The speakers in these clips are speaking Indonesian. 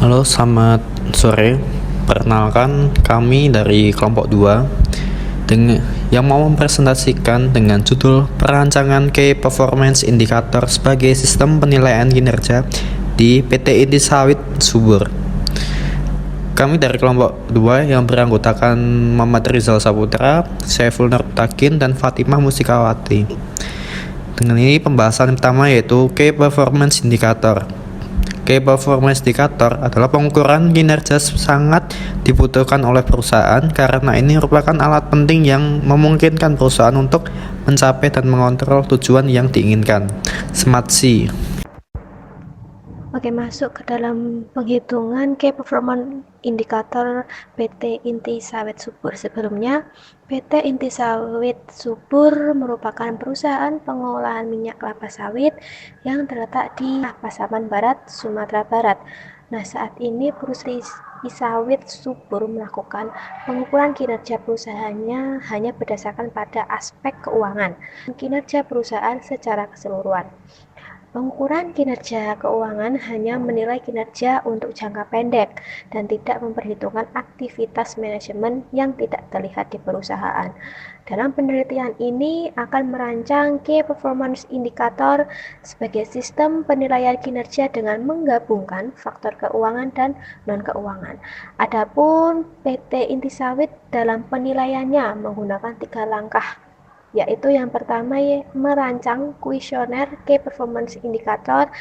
Halo, selamat sore. Perkenalkan, kami dari kelompok 2 yang mau mempresentasikan dengan judul Perancangan Key Performance Indicator sebagai sistem penilaian kinerja di PT Inti Sawit Subur. Kami dari kelompok 2 yang beranggotakan Muhammad Rizal Saputra, Saiful Nur Takin, dan Fatimah Musikawati. Dengan ini pembahasan pertama yaitu Key Performance Indicator. Key Performance Indicator adalah pengukuran kinerja sangat dibutuhkan oleh perusahaan karena ini merupakan alat penting yang memungkinkan perusahaan untuk mencapai dan mengontrol tujuan yang diinginkan. Smart C. Oke, masuk ke dalam penghitungan Key Performance Indicator PT Inti Sawit Subur. Sebelumnya, PT Inti Sawit Subur merupakan perusahaan pengolahan minyak kelapa sawit yang terletak di Pasaman Barat, Sumatera Barat. Nah, saat ini perusahaan Sawit Subur melakukan pengukuran kinerja perusahaannya hanya berdasarkan pada aspek keuangan, kinerja perusahaan secara keseluruhan. Pengukuran kinerja keuangan hanya menilai kinerja untuk jangka pendek dan tidak memperhitungkan aktivitas manajemen yang tidak terlihat di perusahaan. Dalam penelitian ini akan merancang Key Performance Indicator sebagai sistem penilaian kinerja dengan menggabungkan faktor keuangan dan non-keuangan. Adapun PT Inti Sawit dalam penilaiannya menggunakan 3 langkah, yaitu yang pertama merancang kuesioner Key Performance Indicator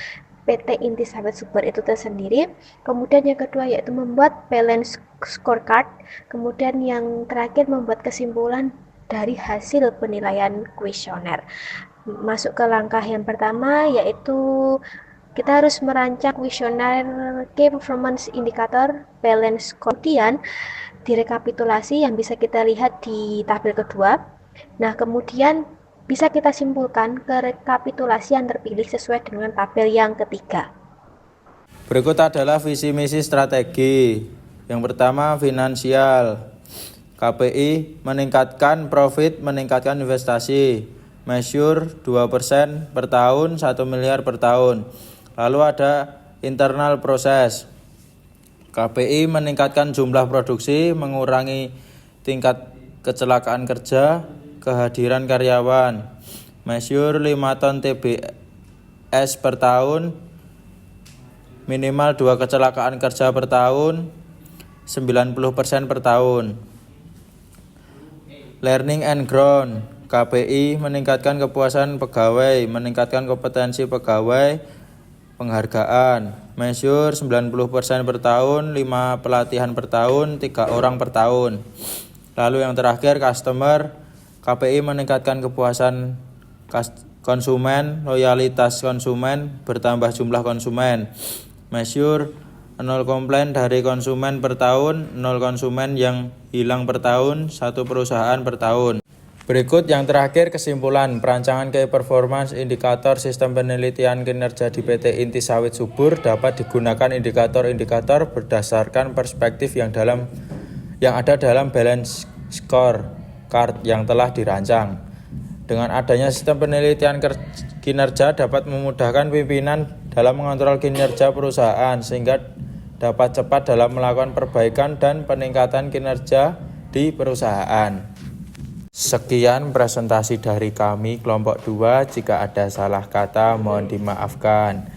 PT Inti Sawit Subur itu tersendiri. Kemudian yang kedua yaitu membuat balance scorecard. Kemudian yang terakhir membuat kesimpulan dari hasil penilaian kuesioner. Masuk ke langkah yang pertama yaitu kita harus merancang kuesioner Key Performance Indicator balance. Kemudian direkapitulasi yang bisa kita lihat di tabel kedua. Nah, kemudian bisa kita simpulkan ke rekapitulasi yang terpilih sesuai dengan tabel yang ketiga. Berikut adalah visi misi strategi. Yang pertama, finansial. KPI meningkatkan profit, meningkatkan investasi. Measure 2% per tahun, 1 miliar per tahun. Lalu ada internal proses. KPI meningkatkan jumlah produksi, mengurangi tingkat kecelakaan kerja, kehadiran karyawan. Measure 5 ton TBS per tahun, minimal 2 kecelakaan kerja per tahun, 90% per tahun. Learning and growth. KPI meningkatkan kepuasan pegawai, meningkatkan kompetensi pegawai, penghargaan. Measure 90% per tahun, 5 pelatihan per tahun, 3 orang per tahun. Lalu yang terakhir, customer. KPI meningkatkan kepuasan konsumen, loyalitas konsumen, bertambah jumlah konsumen. Measure 0 komplain dari konsumen per tahun, 0 konsumen yang hilang per tahun, 1 perusahaan per tahun. Berikut yang terakhir kesimpulan perancangan Key Performance Indicator sistem penelitian kinerja di PT Inti Sawit Subur dapat digunakan indikator-indikator berdasarkan perspektif yang ada dalam balance scorecard yang telah dirancang. Dengan adanya sistem penelitian kinerja dapat memudahkan pimpinan dalam mengontrol kinerja perusahaan sehingga dapat cepat dalam melakukan perbaikan dan peningkatan kinerja di perusahaan. Sekian presentasi dari kami kelompok 2. Jika ada salah kata mohon dimaafkan.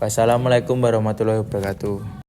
Wassalamualaikum warahmatullahi wabarakatuh.